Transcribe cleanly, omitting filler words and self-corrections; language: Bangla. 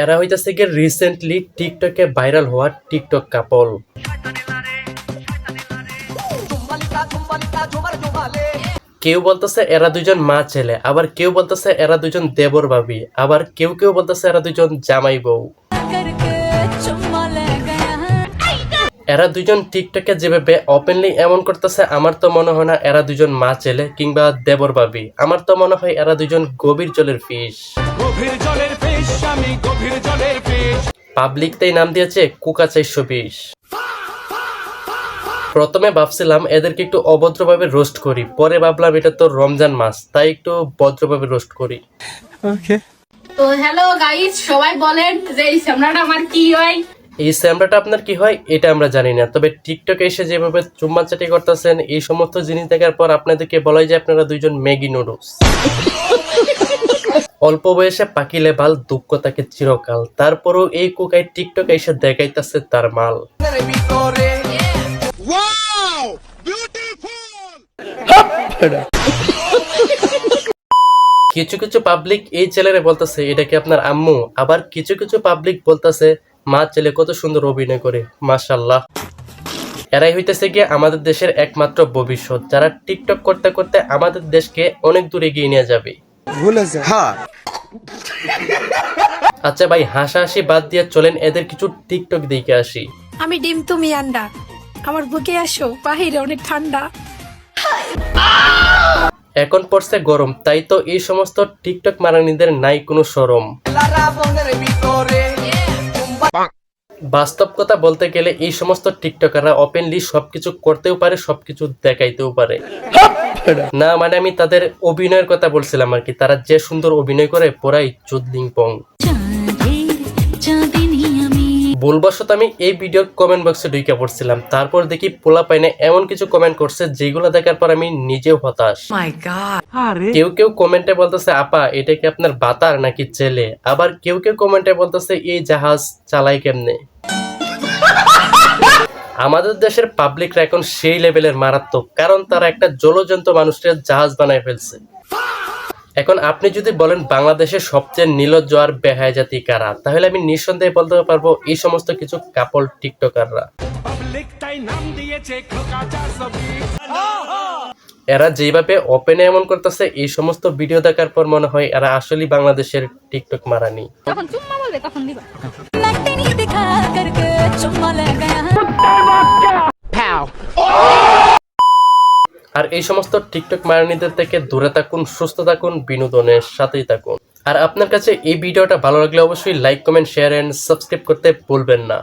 এরা হইতেছে গিয়ে রিসেন্টলি টিকটকে ভাইরাল হওয়া টিকটক কাপল। কেউ বলতেছে এরা দুজন মা ছেলে, আবার কেউ বলতেছে এরা দুজন দেবর ভাবি, আবার কেউ কেউ বলতেছে এরা দুজন জামাই বউ। এরা দুজন টিকটকে যেভাবে ওপেনলি এমন করতেছে, আমার তো মনে হয় না এরা দুজন মা ছেলে কিংবা দেবর ভাবি। আমার তো মনে হয় এরা দুজন গভীর জলের ফিশ। পাবলিক তাই নাম দিয়েছে কুকা 420। প্রথমে ভাবছিলাম এদেরকে একটু অভদ্রভাবে রোস্ট করি, পরে ভাবলাম এটা তো রমজান মাস, তাই একটু ভদ্রভাবে রোস্ট করি। ওকে। তো হ্যালো গাইস, সবাই বলেন যে এই সামরাটা আমার কি হয়? এই স্যামরাটা আপনার কি হয় এটা আমরা জানি না, তবে টিকটকে এসে যেভাবে চুম্মাচাটি করতেছেন এই সমস্ত জিনিস দেখার পর আপনাদেরকে বলাই যে আপনারা দুইজন ম্যাগি নুডলস। অল্প বয়সে পাকিলে বাল, দুঃখ তাকে চিরকাল, তারপরও এই কুকাই টিকটকে এসে দেখাইতেছে তার মাল। কিছু কিছু পাবলিক এই ছেলেরে বলতেছে এটা কি আপনার আম্মু, আবার কিছু কিছু পাবলিক বলতেছে মা ছেলে কত সুন্দর অভিনয় করে, মাশাআল্লাহ। এরাই হইতেছে গিয়ে আমাদের দেশের একমাত্র ভবিষ্যৎ, যারা টিকটক করতে করতে আমাদের দেশকে অনেক দূর এগিয়ে নিয়ে যাবে। আচ্ছা ভাই, হাসাহাসি বাদ দিয়ে চলেন এদের কিছু টিকটক দেখে আসি। আমি ডিম, তুমি আন্ডা, আমার বুকে আসো, বাহিরে অনেক ঠান্ডা। এখন পড়ছে গরম, তাই তো এই সমস্ত টিকটক মারানিদের নাই কোনো শরম। বাস্তব কথা বলতে গেলে এই সমস্ত টিকটকাররা ওপেনলি সবকিছু করতেও পারে, সবকিছু দেখাইতেও পারে। না মানে আমি তাদের অভিনয়ের কথা বলছিলাম আর কি, তারা যে সুন্দর অভিনয় করে পুরাই চুদলিং পং। ভুলবশত আমি এই ভিডিওর কমেন্ট বক্সে ঢুকে পড়ছিলাম, তারপর দেখি পোলা পাইনে এমন কিছু কমেন্ট করছে যেগুলো দেখার পর আমি নিজেও হতাশ। কেউ কেউ কমেন্টে বলতেছে আপা এটা কি আপনার বাতার নাকি ছেলে, আবার কেউ কেউ কমেন্টে বলতেছে এই জাহাজ চালাই কেমনে। আমাদের দেশের পাবলিকরা এখন সেই লেভেলের মারাত্মক, কারণ তারা একটা জলজন্ত মানুষের জাহাজ বানায় ফেলছে। এখন আপনি যদি বলেন বাংলাদেশের সবচেয়ে নির্লজ্জ আর বেহায়া জাতি কারা, তাহলে আমি নিঃসন্দেহে বলতে পারবো এই সমস্ত কিছু কাপল টিকটকাররা। এরা যেভাবে ওপেনে এমন করতেছে এই সমস্ত ভিডিও দেখার পর মনে হয় এরা আসলেই বাংলাদেশের টিকটক মারানি। যখন চুম্মা বলবে তখন দিবা। আর এই সমস্ত টিকটক মারানিদের থেকে দূরে থাকুন, সুস্থ থাকুন, বিনোদনের সাথেই থাকুন। আর আপনার কাছে এই ভিডিওটা ভালো লাগলে অবশ্যই like, comment, share and subscribe করতে ভুলবেন না।